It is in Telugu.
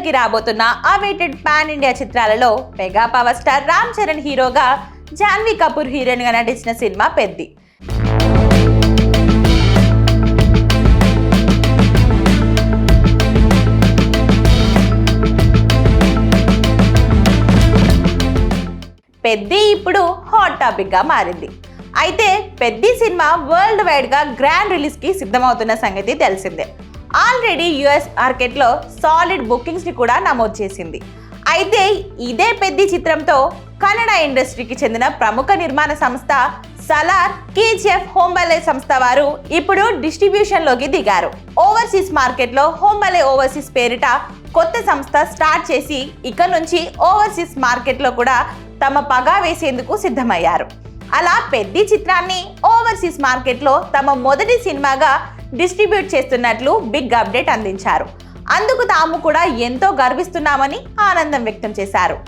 థియేటర్లకి రాబోతున్న అవైటెడ్ పాన్ ఇండియా చిత్రాలలో mega power star Ram Charan హీరోగా, జాన్వీ కపూర్ హీరోయిన్ గా నటించిన సినిమా పెద్ది. పెద్ది ఇప్పుడు హాట్ టాపిక్ గా మారింది. అయితే పెద్ది సినిమా వరల్డ్ వైడ్ గా గ్రాండ్ రిలీజ్ కి సిద్ధమవుతున్న సంగతి తెలిసిందే. ఆల్రెడీ యుఎస్ మార్కెట్ లో సాలిడ్ బుకింగ్స్ ని కూడా నమోదు చేసింది. అయితే ఇదే పెద్ది చిత్రంతో కన్నడ ఇండస్ట్రీకి చెందిన ప్రముఖ నిర్మాణ సంస్థ సలార్ కేజీఎఫ్ హోంబలే సంస్థ వారు ఇప్పుడు డిస్ట్రిబ్యూషన్ లోకి దిగారు. ఓవర్సీస్ మార్కెట్ లో హోంబలే ఓవర్సీస్ పేరిట కొత్త సంస్థ స్టార్ట్ చేసి ఇక నుంచి ఓవర్సీస్ మార్కెట్ లో కూడా తమ పగా వేసేందుకు సిద్ధమయ్యారు. అలా పెద్ది చిత్రాన్ని ఓవర్సీస్ మార్కెట్ లో తమ మొదటి సినిమాగా డిస్ట్రిబ్యూట్ చేస్తున్నట్లు బిగ్ అప్డేట్ అందించారు. అందుకు తాము కూడా ఎంతో గర్విస్తున్నామని ఆనందం వ్యక్తం చేశారు.